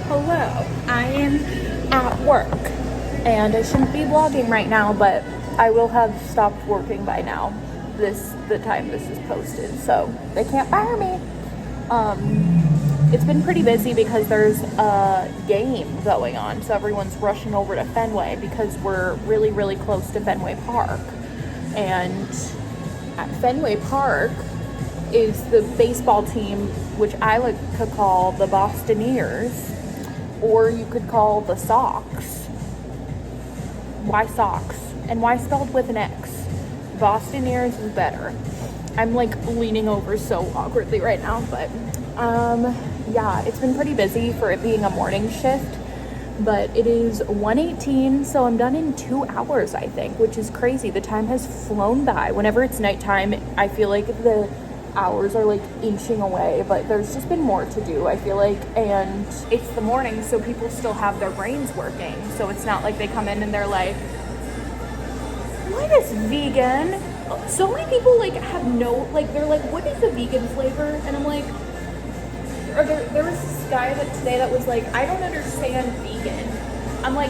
Hello, I am at work and I shouldn't be vlogging right now, but I will have stopped working by now, the time this is posted, so they can't fire me. It's been pretty busy because there's a game going on, so everyone's rushing over to Fenway because we're really, really close to Fenway Park. And at Fenway Park is the baseball team, which I like to call the Bostoniers, or you could call the Sox. Why Sox? And why spelled with an X? Bostoniers is better. I'm like leaning over so awkwardly right now, but yeah, it's been pretty busy for it being a morning shift, but it is 1:18, so I'm done in 2 hours, I think, which is crazy. The time has flown by. Whenever it's nighttime, I feel like the hours are like inching away, but there's just been more to do, I feel like, and it's the morning, so people still have their brains working, so it's not like they come in and they're like, what is vegan? So many people like have no, like, they're like, what is a vegan flavor? And I'm like, or there was this guy today that was like, I don't understand vegan. I'm like,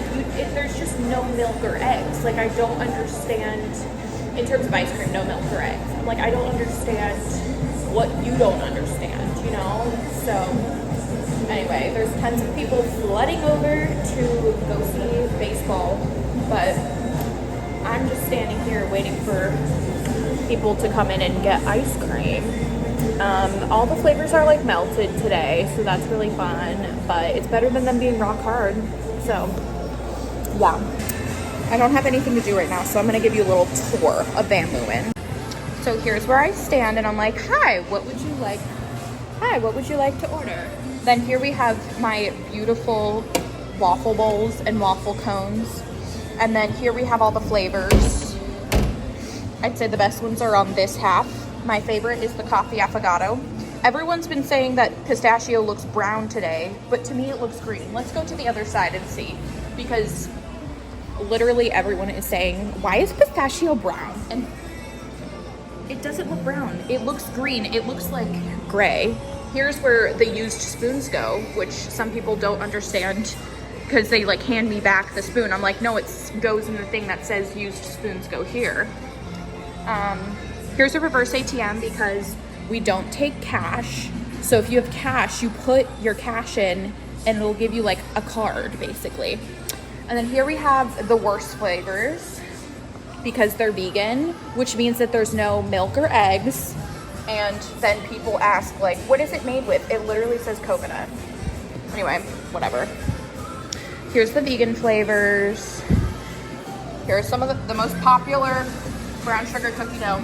there's just no milk or eggs. Like, I don't understand, in terms of ice cream, no milk or eggs. I'm like, I don't understand what you don't understand, you know? So anyway, there's tons of people flooding over to go see baseball, but I'm just standing here waiting for people to come in and get ice cream. All the flavors are like melted today, so that's really fun, but it's better than them being rock hard. So yeah, I don't have anything to do right now, so I'm gonna give you a little tour of Van Leeuwen. So here's where I stand, and I'm like, hi, what would you like? Hi, what would you like to order? Then here we have my beautiful waffle bowls and waffle cones. And then here we have all the flavors. I'd say the best ones are on this half. My favorite is the coffee affogato. Everyone's been saying that pistachio looks brown today, but to me it looks green. Let's go to the other side and see, because literally everyone is saying, why is pistachio brown? And it doesn't look brown. It looks green. It looks like gray. Here's where the used spoons go, which some people don't understand because they like hand me back the spoon. I'm like, no, it goes in the thing that says used spoons go here. Here's a reverse ATM because we don't take cash. So if you have cash, you put your cash in and it'll give you like a card basically. And then here we have the worst flavors because they're vegan, which means that there's no milk or eggs. And then people ask like, what is it made with? It literally says coconut. Anyway, whatever. Here's the vegan flavors. Here are some of the most popular brown sugar cookie dough.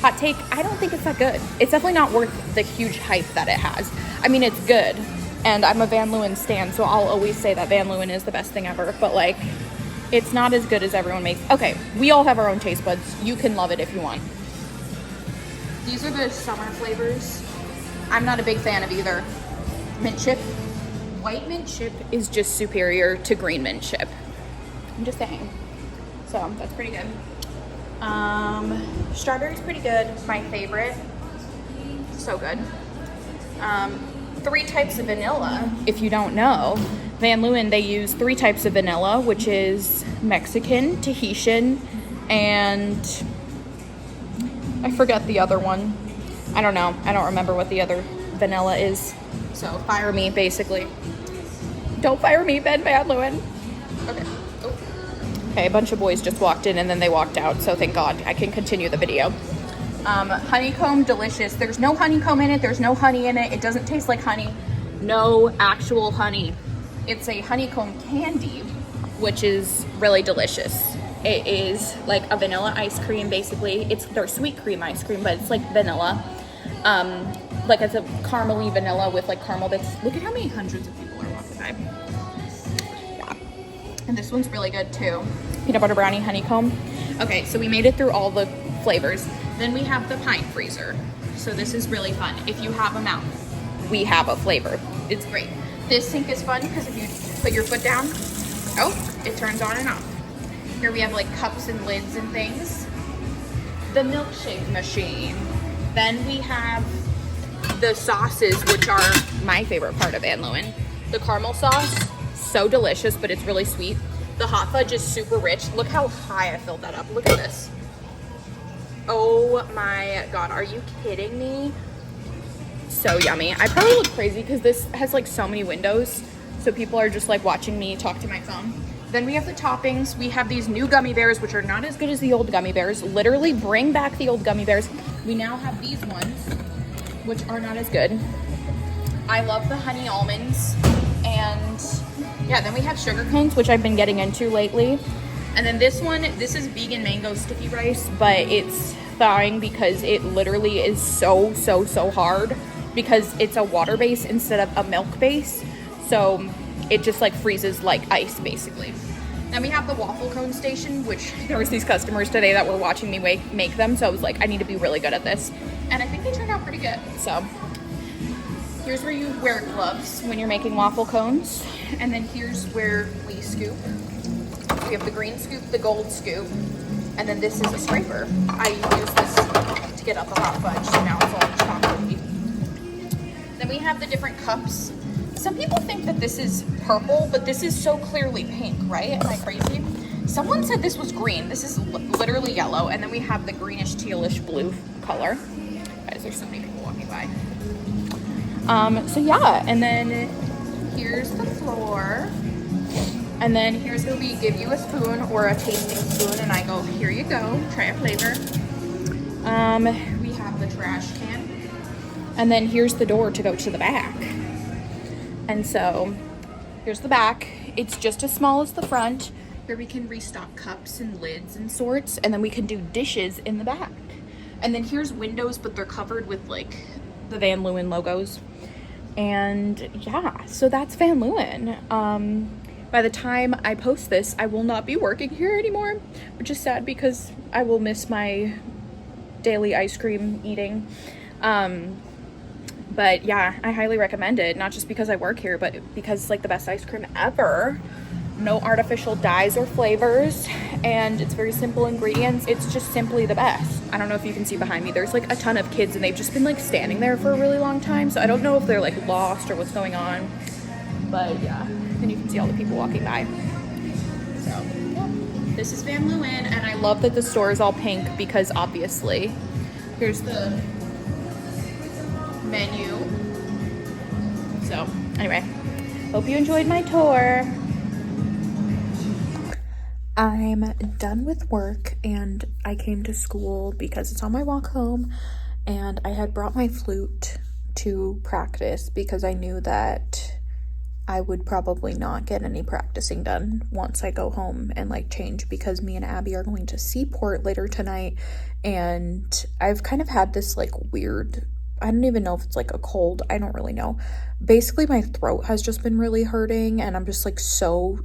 Hot take, I don't think it's that good. It's definitely not worth the huge hype that it has. I mean, it's good, and I'm a Van Leeuwen stan, so I'll always say that Van Leeuwen is the best thing ever, but like, it's not as good as everyone makes. Okay, we all have our own taste buds. You can love it if you want. These are the summer flavors. I'm not a big fan of either. Mint chip. White mint chip is just superior to green mint chip. I'm just saying. So that's pretty good. Strawberry's pretty good. My favorite. So good. 3 types of vanilla. If you don't know, Van Leeuwen, they use 3 types of vanilla, which is Mexican, Tahitian, and I forget the other one. I don't know. I don't remember what the other vanilla is. So fire me, basically. Don't fire me, Ben Van Leeuwen. Okay. Oh. Okay, a bunch of boys just walked in and then they walked out, so thank God I can continue the video. Honeycomb, delicious. There's no honeycomb in it. There's no honey in it. It doesn't taste like honey. No actual honey. It's a honeycomb candy, which is really delicious. It is like a vanilla ice cream, basically. It's their sweet cream ice cream, but it's like vanilla. Like it's a caramely vanilla with like caramel bits. Look at how many hundreds of people are walking by. Yeah. And this one's really good too. Peanut butter brownie honeycomb. Okay, so we made it through all the flavors. Then we have the pint freezer. So this is really fun. If you have a mouth, we have a flavor. It's great. This sink is fun because if you put your foot down, oh, it turns on and off. Here we have like cups and lids and things. The milkshake machine. Then we have the sauces, which are my favorite part of Van Leeuwen. The caramel sauce, so delicious, but it's really sweet. The hot fudge is super rich. Look how high I filled that up. Look at this. Oh my God, are you kidding me? So yummy. I probably look crazy because this has like so many windows. So people are just like watching me talk to my phone. Then we have the toppings. We have these new gummy bears, which are not as good as the old gummy bears. Literally bring back the old gummy bears. We now have these ones, which are not as good. I love the honey almonds. And yeah, then we have sugar cones, which I've been getting into lately. And then this one, this is vegan mango sticky rice, but it's thawing because it literally is so hard because it's a water base instead of a milk base. So it just like freezes like ice basically. Then we have the waffle cone station, which there was these customers today that were watching me make them. So I was like, I need to be really good at this. And I think they turned out pretty good. So here's where you wear gloves when you're making waffle cones. And then here's where we scoop. We have the green scoop, the gold scoop, and then this is a scraper. I use this to get out the hot fudge, so now it's all chocolatey. Then we have the different cups. Some people think that this is purple, but this is so clearly pink, right? Am I crazy? Someone said this was green. This is literally yellow. And then we have the greenish tealish blue color. Guys, there's so many people walking by. So yeah, and then here's the floor. And then here's where we give you a spoon or a tasting spoon, and I go, here you go, try a flavor. We have the trash can. And then here's the door to go to the back. And so here's the back. It's just as small as the front, where we can restock cups and lids and sorts, and then we can do dishes in the back. And then here's windows, but they're covered with like the Van Leeuwen logos. And yeah, so that's Van Leeuwen. By the time I post this, I will not be working here anymore, which is sad because I will miss my daily ice cream eating. But yeah, I highly recommend it, not just because I work here, but because it's like the best ice cream ever. No artificial dyes or flavors, and it's very simple ingredients. It's just simply the best. I don't know if you can see behind me, there's like a ton of kids and they've just been like standing there for a really long time. So I don't know if they're like lost or what's going on, but yeah. And you can see all the people walking by. So yeah, this is Van Leeuwen, and I love that the store is all pink because obviously here's the menu. So anyway, hope you enjoyed my tour. I'm done with work and I came to school because it's on my walk home, and I had brought my flute to practice because I knew that I would probably not get any practicing done once I go home and like change, because me and Abby are going to Seaport later tonight, and I've kind of had this like weird, I don't even know if it's like a cold, I don't really know. Basically my throat has just been really hurting and I'm just like so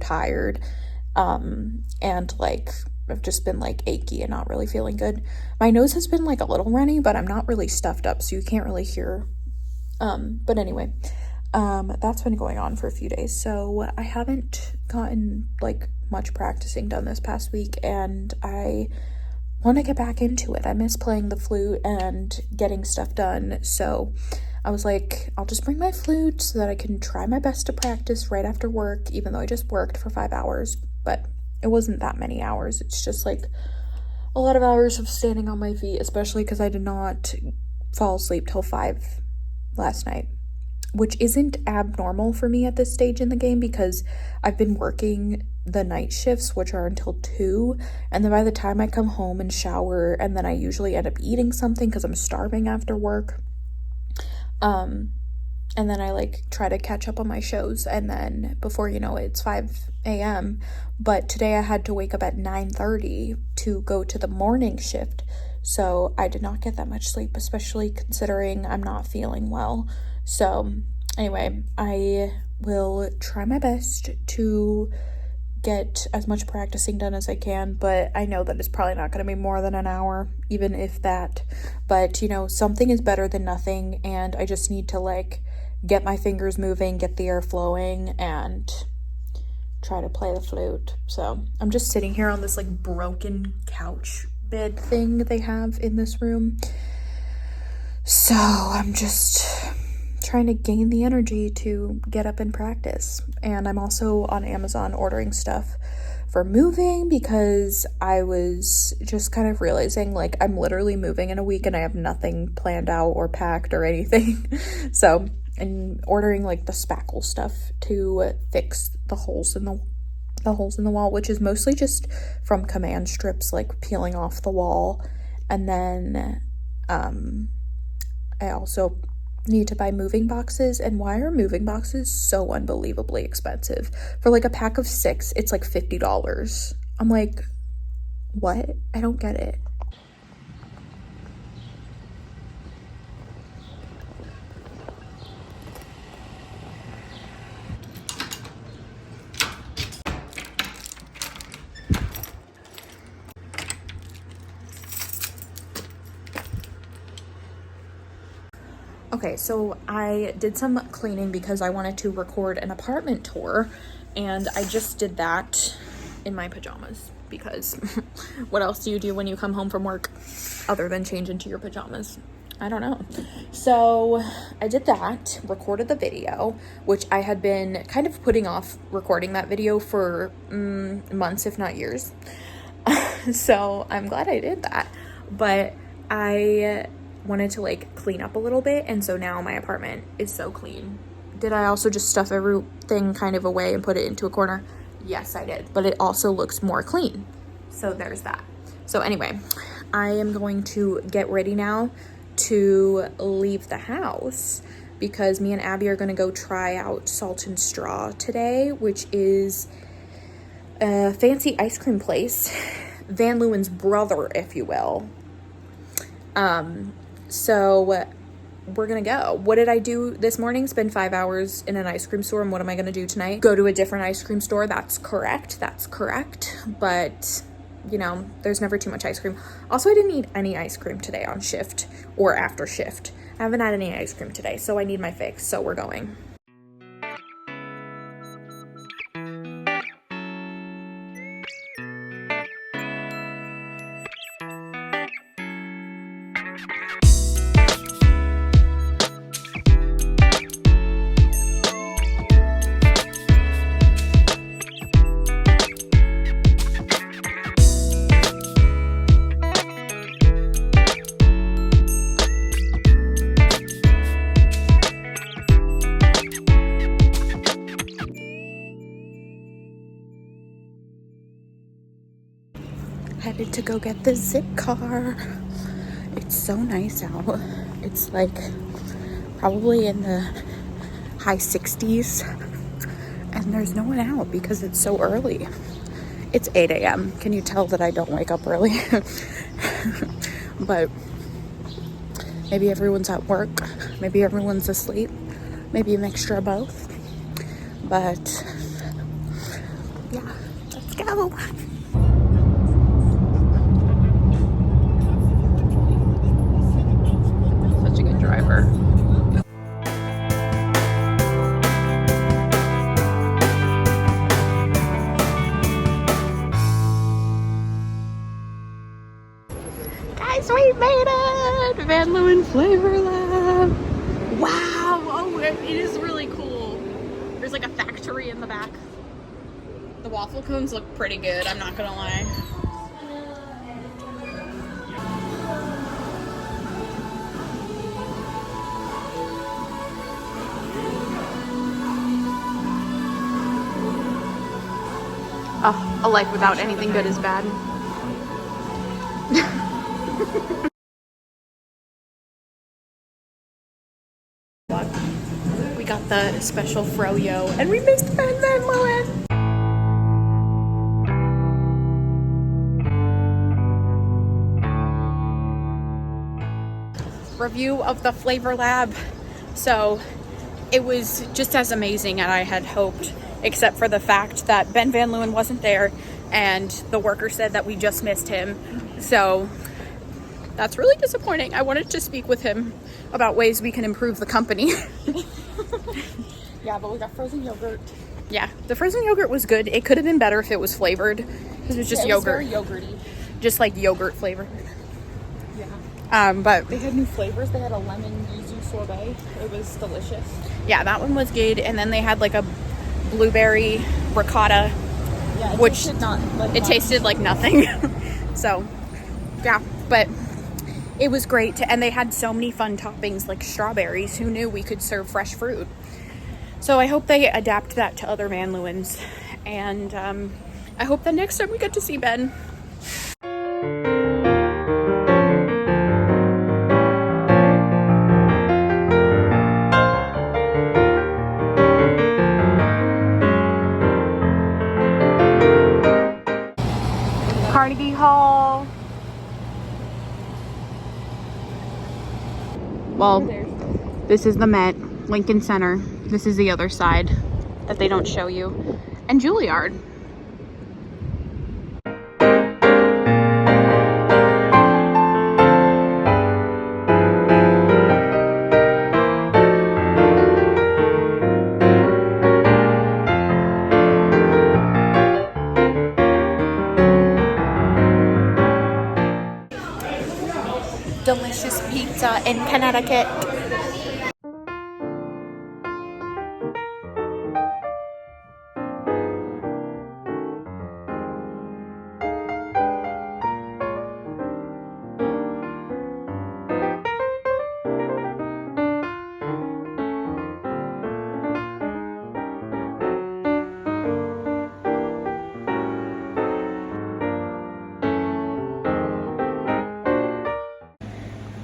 tired, and like I've just been like achy and not really feeling good. My nose has been like a little runny, but I'm not really stuffed up, so you can't really hear. But anyway, that's been going on for a few days, so I haven't gotten like much practicing done this past week, and I want to get back into it. I miss playing the flute and getting stuff done, so I was like, I'll just bring my flute so that I can try my best to practice right after work, even though I just worked for 5 hours, but it wasn't that many hours. It's just like a lot of hours of standing on my feet, especially because I did not fall asleep till 5 last night, which isn't abnormal for me at this stage in the game because I've been working the night shifts, which are until 2, and then by the time I come home and shower, and then I usually end up eating something because I'm starving after work, and then I like try to catch up on my shows, and then before you know it, it's 5 a.m. But today I had to wake up at 9:30 to go to the morning shift, so I did not get that much sleep, especially considering I'm not feeling well. So anyway, I will try my best to get as much practicing done as I can, but I know that it's probably not going to be more than an hour, even if that. But, you know, something is better than nothing, and I just need to, like, get my fingers moving, get the air flowing, and try to play the flute. So I'm just sitting here on this, like, broken couch bed thing they have in this room. So I'm just trying to gain the energy to get up and practice. And I'm also on Amazon ordering stuff for moving because I was just kind of realizing like I'm literally moving in a week and I have nothing planned out or packed or anything. So I'm ordering like the spackle stuff to fix the holes in the wall, which is mostly just from command strips like peeling off the wall. And then I also need to buy moving boxes. And why are moving boxes so unbelievably expensive? For like a pack of 6, it's like $50. I'm like, what? I don't get it. Okay, so I did some cleaning because I wanted to record an apartment tour, and I just did that in my pajamas because what else do you do when you come home from work other than change into your pajamas? I don't know. So I did that, recorded the video, which I had been kind of putting off recording that video for months, if not years. So I'm glad I did that, but I wanted to like clean up a little bit, and so now my apartment is so clean. Did I also just stuff everything kind of away and put it into a corner? Yes, I did, but it also looks more clean. So there's that. So anyway, I am going to get ready now to leave the house because me and Abby are going to go try out Salt and Straw today, which is a fancy ice cream place, Van Leeuwen's brother, if you will. So we're gonna go. What did I do this morning? Spend 5 hours in an ice cream store. And what am I gonna do tonight? Go to a different ice cream store. That's correct. But you know, there's never too much ice cream. Also, I didn't eat any ice cream today on shift or after shift. I haven't had any ice cream today, so I need my fix. So we're going. Headed to go get the Zip car. It's so nice out. It's like probably in the high 60s, and there's no one out because it's so early. It's 8 a.m. Can you tell that I don't wake up early? But maybe everyone's at work, maybe everyone's asleep, maybe a mixture of both. But yeah, let's go. Driver. Guys, we made it! Van Leeuwen Flavor Lab. Wow! Oh, it is really cool. There's like a factory in the back. The waffle cones look pretty good, I'm not gonna lie. Oh, a life without anything good is bad. We got the special froyo, and we missed Van Leeuwen. Review of the Flavor Lab. So it was just as amazing as I had hoped, except for the fact that Ben Van Leeuwen wasn't there and the worker said that we just missed him. So that's really disappointing. I wanted to speak with him about ways we can improve the company. Yeah, but we got frozen yogurt. Yeah, the frozen yogurt was good. It could have been better if it was flavored because it was just yogurt. It was very yogurty. Just like yogurt flavor. Yeah. But they had new flavors. They had a lemon yuzu sorbet. It was delicious. Yeah, that one was good. And then they had like a blueberry ricotta, Yeah, which tasted like nothing. So, yeah, but it was great. And they had so many fun toppings like strawberries. Who knew we could serve fresh fruit? So I hope they adapt that to other Van Leeuwens. And I hope that next time we get to see Ben. Carnegie Hall. Well, this is the Met, Lincoln Center. This is the other side that they don't show you. And Juilliard. Delicious pizza in Connecticut.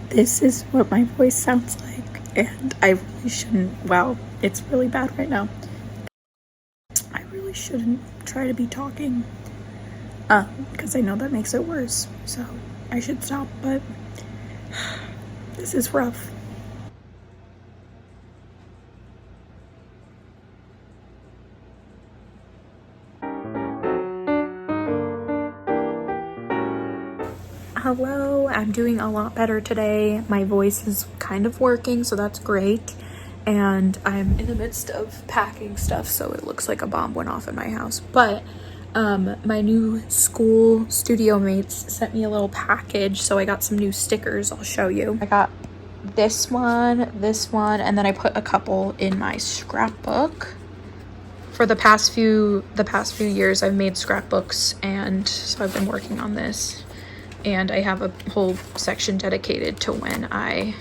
This is what my voice sounds like, and I really shouldn't. Wow, it's really bad right now. I really shouldn't try to be talking, because I know that makes it worse. So I should stop, but this is rough. Hello, I'm doing a lot better today. My voice is kind of working, so that's great. And I'm in the midst of packing stuff, so it looks like a bomb went off in my house. But my new school studio mates sent me a little package, so I got some new stickers. I'll show you. I got this one, and then I put a couple in my scrapbook. For the past few years, I've made scrapbooks, and so I've been working on this. And I have a whole section dedicated to when I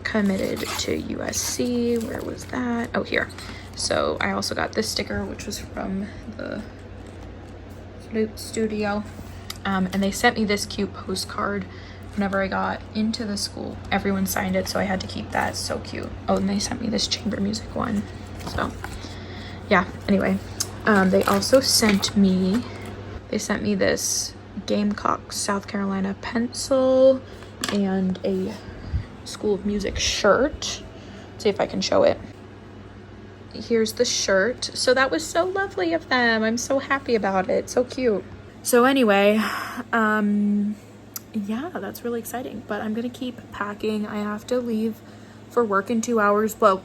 committed to USC. Where was that? Oh, here. So I also got this sticker, which was from the flute studio. And they sent me this cute postcard whenever I got into the school. Everyone signed it, so I had to keep that. So cute. Oh, and they sent me this chamber music one. So yeah, anyway. They also sent me this Gamecock, South Carolina pencil and a School of Music shirt. Let's see if I can show it. Here's the shirt. So that was so lovely of them. I'm so happy about it. So cute. So anyway, yeah, that's really exciting, but I'm gonna keep packing. I have to leave for work in 2 hours. Well,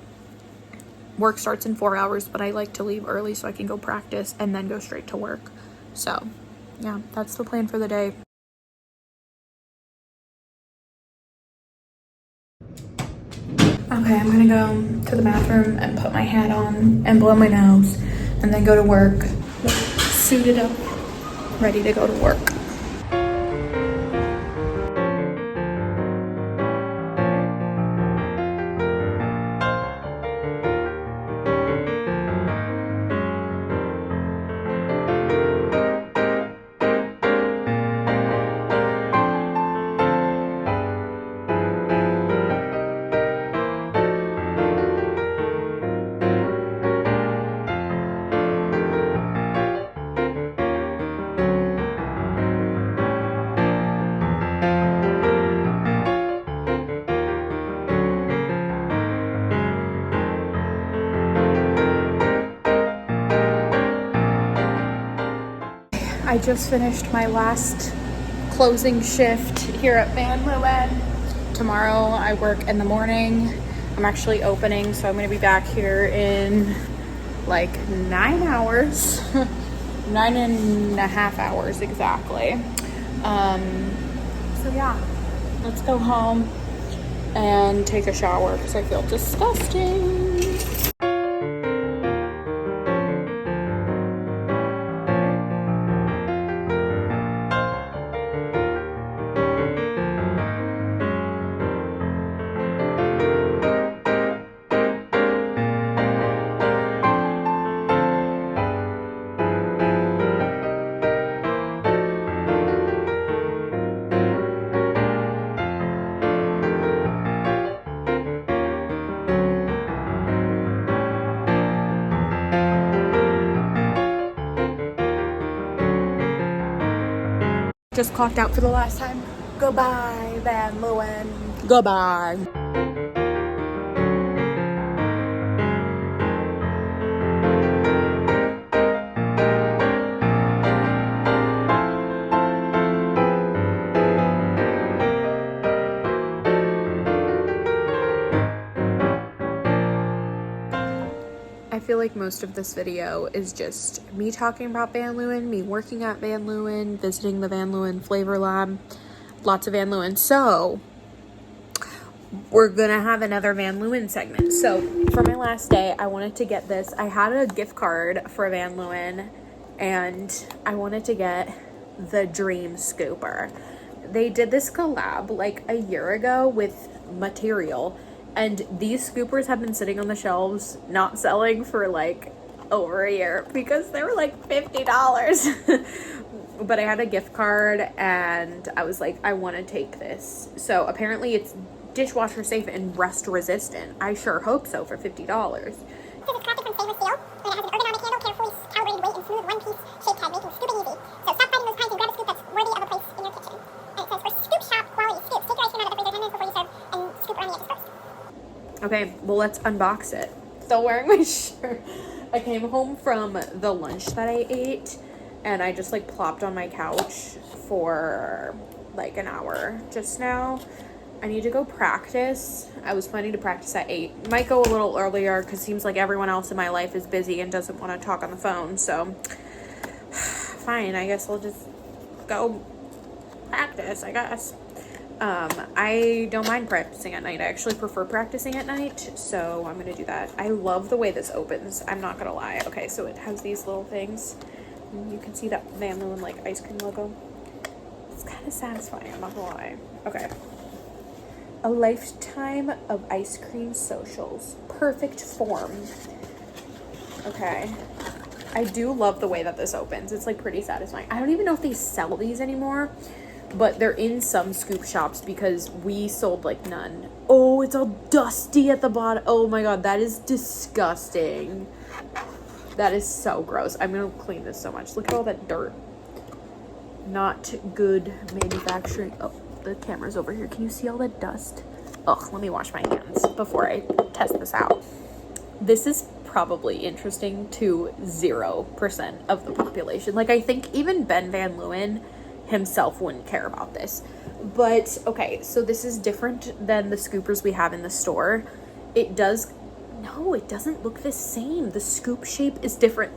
work starts in 4 hours, but I like to leave early so I can go practice and then go straight to work. So yeah, that's the plan for the day. Okay, I'm gonna go to the bathroom and put my hat on and blow my nose and then go to work, suited up, ready to go to work. I just finished my last closing shift here at Van Leeuwen. Tomorrow I work in the morning. I'm actually opening, so I'm gonna be back here in like 9 hours. 9.5 hours exactly. So yeah, let's go home and take a shower because I feel disgusting. Just clocked out for the last time. Goodbye, Van Leeuwen. Goodbye. I feel like most of this video is just me talking about Van Leeuwen, me working at Van Leeuwen, visiting the Van Leeuwen Flavor Lab, lots of Van Leeuwen. So we're gonna have another Van Leeuwen segment. So for my last day, I wanted to get this. I had a gift card for Van Leeuwen and I wanted to get the Dream Scooper. They did this collab like a year ago with Material. And these scoopers have been sitting on the shelves, not selling for like over a year because they were like $50. But I had a gift card and I was like, I want to take this. So apparently it's dishwasher safe and rust resistant. I sure hope so for $50. This is crafted from stainless steel, and it has an ergonomic handle, carefully calibrated weight, and smooth one-piece shaped head, making scooping easy. So stop fighting those pints and grab a scoop that's worthy of a place in your kitchen. And it says, for scoop shop quality scoops, take your ice cream out of the freezer 10 minutes before you serve, and scoop around the edges first. Okay, well, let's unbox it. Still wearing my shirt. I came home from the lunch that I ate and I just like plopped on my couch for like an hour just now. I need to go practice. I was planning to practice at 8. Might go a little earlier because it seems like everyone else in my life is busy and doesn't want to talk on the phone. So fine, I guess I'll just go practice, I guess. I don't mind practicing at night. I actually prefer practicing at night, so I'm gonna do that. I love the way this opens. I'm not gonna lie. Okay, so it has these little things. And you can see that Van Leeuwen like ice cream logo. It's kind of satisfying, I'm not gonna lie. Okay. A lifetime of ice cream socials. Perfect form. Okay. I do love the way that this opens. It's like pretty satisfying. I don't even know if they sell these anymore, but they're in some scoop shops because we sold like none. Oh, it's all dusty at the bottom. Oh my god, that is disgusting. That is so gross. I'm gonna clean this so much. Look at all that dirt. Not good manufacturing. Oh, the camera's over here. Can you see all that dust? Ugh, let me wash my hands before I test this out. This is probably interesting to 0% of the population. Like, I think even Ben Van Leeuwen himself wouldn't care about this. But okay, so this is different than the scoopers we have in the store. It doesn't look the same. The scoop shape is different.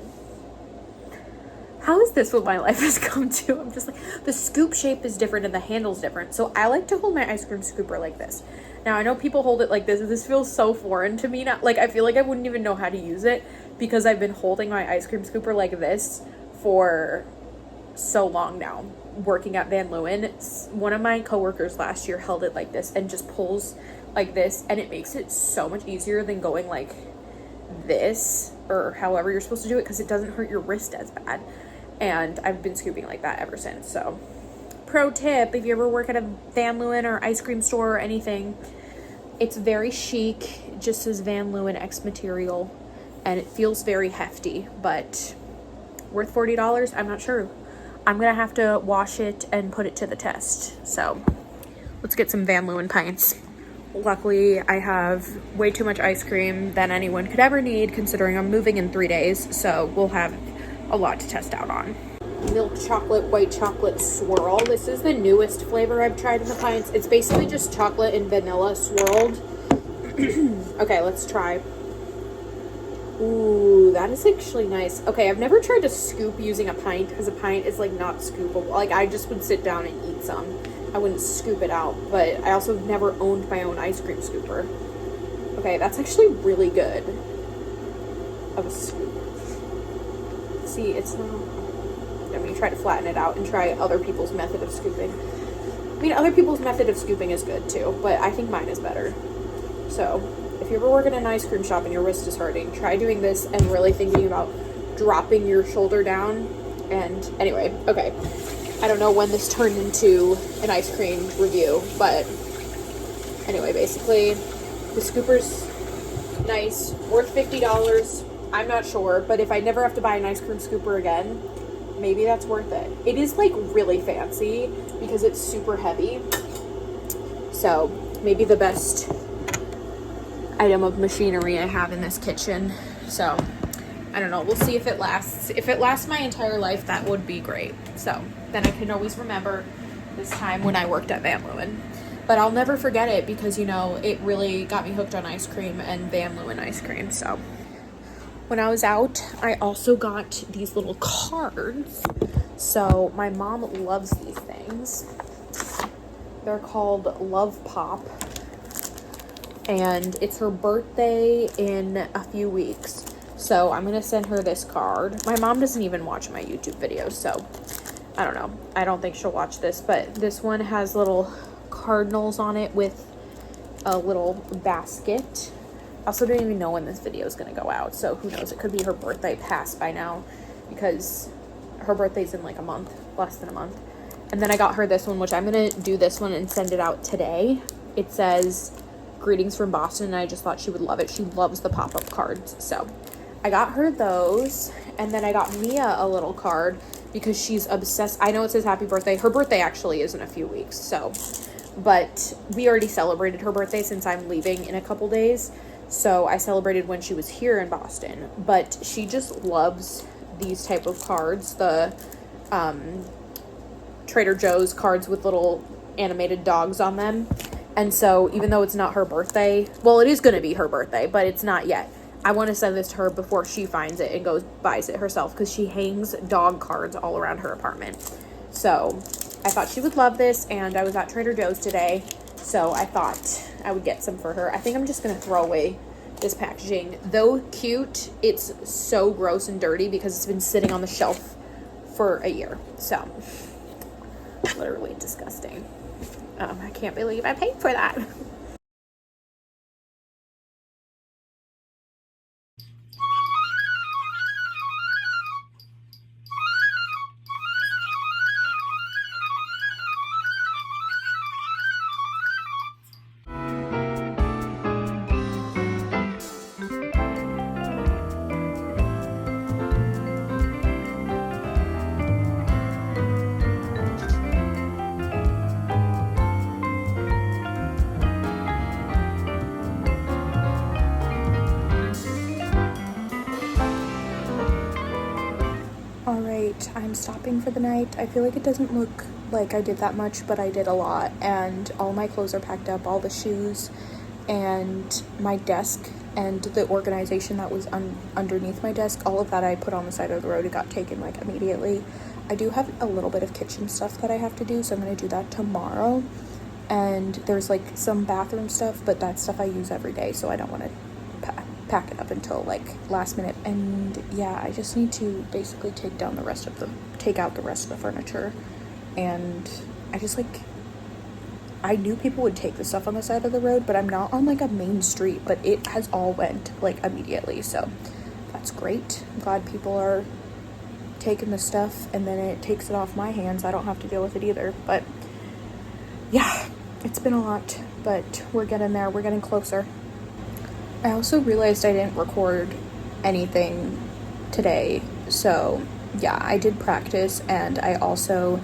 How is this what my life has come to? I'm just like, the scoop shape is different and the handle's different. So I like to hold my ice cream scooper like this. Now I know people hold it like this. This feels so foreign to me now. Like, I feel like I wouldn't even know how to use it because I've been holding my ice cream scooper like this for so long now, working at Van Leeuwen. One of my coworkers last year held it like this and just pulls like this, and it makes it so much easier than going like this or however you're supposed to do it because it doesn't hurt your wrist as bad. And I've been scooping like that ever since. So pro tip, if you ever work at a Van Leeuwen or ice cream store or anything, it's very chic. It just says Van Leeuwen X Material and it feels very hefty, but worth $40? I'm not sure. I'm gonna have to wash it and put it to the test. So let's get some Van Leeuwen pints. Luckily, I have way too much ice cream than anyone could ever need considering I'm moving in 3 days. So we'll have a lot to test out on. Milk chocolate, white chocolate swirl. This is the newest flavor I've tried in the pints. It's basically just chocolate and vanilla swirled. Okay, let's try. Ooh, that is actually nice. Okay, I've never tried to scoop using a pint because a pint is like not scoopable. Like, I just would sit down and eat some. I wouldn't scoop it out, but I also never owned my own ice cream scooper. Okay, that's actually really good of a scoop. See, it's not... I'm going to try to flatten it out and try other people's method of scooping. I mean, other people's method of scooping is good too, but I think mine is better. So, if you ever work in an ice cream shop and your wrist is hurting, try doing this and really thinking about dropping your shoulder down. And anyway, okay. I don't know when this turned into an ice cream review, but anyway, basically, the scooper's nice, worth $50. I'm not sure, but if I never have to buy an ice cream scooper again, maybe that's worth it. It is like really fancy because it's super heavy. So maybe the best item of machinery I have in this kitchen. So I don't know. We'll see if it lasts. If it lasts my entire life, that would be great. So then I can always remember this time when I worked at Van Leeuwen. But I'll never forget it because, you know, it really got me hooked on ice cream and Van Leeuwen ice cream. So when I was out, I also got these little cards. So my mom loves these things. They're called Love Pop. And it's her birthday in a few weeks. So I'm going to send her this card. My mom doesn't even watch my YouTube videos, so I don't know. I don't think she'll watch this, but this one has little cardinals on it with a little basket. I also don't even know when this video is going to go out, so who knows? It could be her birthday past by now because her birthday's in like a month, less than a month. And then I got her this one, which I'm going to do this one and send it out today. It says, "Greetings from Boston," and I just thought she would love it. She loves the pop-up cards, so I got her those. And then I got Mia a little card because she's obsessed. I know it says happy birthday. Her birthday actually is in a few weeks, so, but we already celebrated her birthday since I'm leaving in a couple days. So I celebrated when she was here in Boston, but she just loves these type of cards, the Trader Joe's cards with little animated dogs on them. And so even though it's not her birthday, well, it is going to be her birthday, but it's not yet. I want to send this to her before she finds it and goes buys it herself because she hangs dog cards all around her apartment. So I thought she would love this, and I was at Trader Joe's today, so I thought I would get some for her. I think I'm just going to throw away this packaging. Though cute, it's so gross and dirty because it's been sitting on the shelf for a year. So literally disgusting. I can't believe I paid for that. Alright, I'm stopping for the night. I feel like it doesn't look like I did that much, but I did a lot. And all my clothes are packed up, all the shoes, and my desk, and the organization that was underneath my desk, all of that I put on the side of the road. It got taken like immediately. I do have a little bit of kitchen stuff that I have to do, so I'm going to do that tomorrow. And there's like some bathroom stuff, but that stuff I use every day, so I don't want to pack it up until like last minute. And yeah, I just need to basically take out the rest of the furniture. And I just like, I knew people would take the stuff on the side of the road, but I'm not on like a main street, but it has all went like immediately, so that's great. I'm glad people are taking the stuff, and then it takes it off my hands. I don't have to deal with it either. But yeah, it's been a lot, but we're getting there. We're getting closer. I also realized I didn't record anything today, so yeah, I did practice, and I also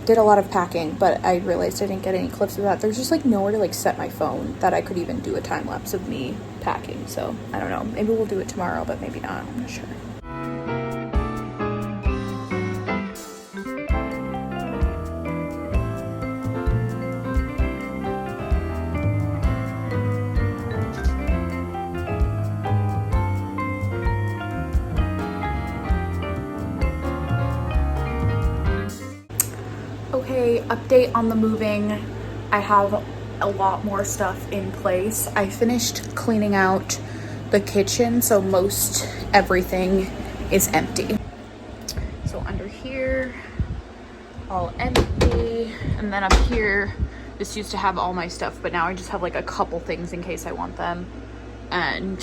did a lot of packing, but I realized I didn't get any clips of that. There's just like nowhere to like set my phone that I could even do a time lapse of me packing, so I don't know. Maybe we'll do it tomorrow, but maybe not. I'm not sure. Okay, Okay, update on the moving. I have a lot more stuff in place. I finished cleaning out the kitchen, so most everything is empty. So under here, all empty. And then up here, this used to have all my stuff, but now I just have like a couple things in case I want them. And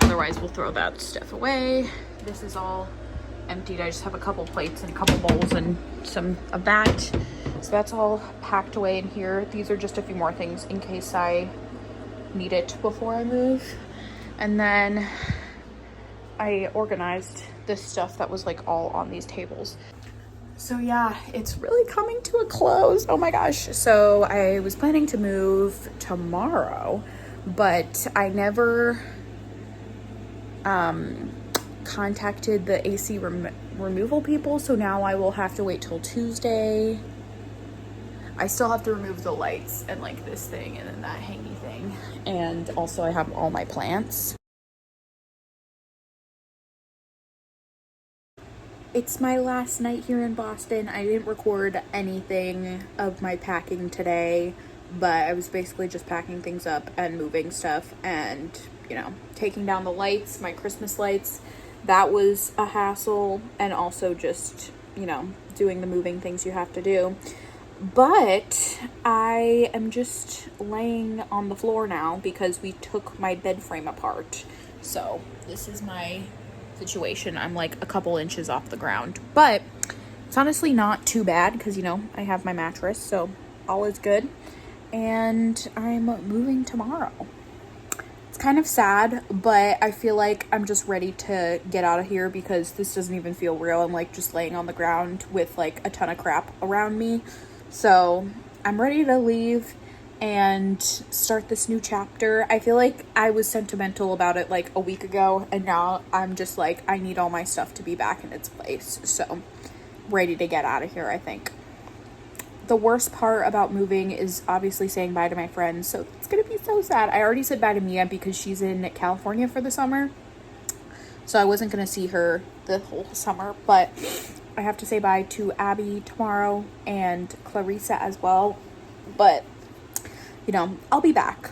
otherwise we'll throw that stuff away. This is all emptied. I just have a couple plates and a couple bowls and some of that. So that's all packed away in here. These are just a few more things in case I need it before I move. And then I organized this stuff that was like all on these tables. So yeah, it's really coming to a close. Oh my gosh. So I was planning to move tomorrow, but I never contacted the AC removal people, so now I will have to wait till Tuesday. I still have to remove the lights and like this thing and then that hangy thing, and also I have all my plants. It's my last night here in Boston. I didn't record anything of my packing today, but I was basically just packing things up and moving stuff and, you know, taking down the lights, my Christmas lights. That was a hassle, and also just, you know, doing the moving things you have to do. But I am just laying on the floor now because we took my bed frame apart. So this is my situation. I'm like a couple inches off the ground, but it's honestly not too bad because, you know, I have my mattress, so all is good. And I'm moving tomorrow. It's kind of sad, but I feel like I'm just ready to get out of here because this doesn't even feel real. I'm like just laying on the ground with like a ton of crap around me. So I'm ready to leave and start this new chapter. I feel like I was sentimental about it like a week ago, and now I'm just like, I need all my stuff to be back in its place. So ready to get out of here, I think. The worst part about moving is obviously saying bye to my friends. So it's going to be so sad. I already said bye to Mia because she's in California for the summer. So I wasn't going to see her the whole summer, but I have to say bye to Abby tomorrow and Clarissa as well. But, you know, I'll be back.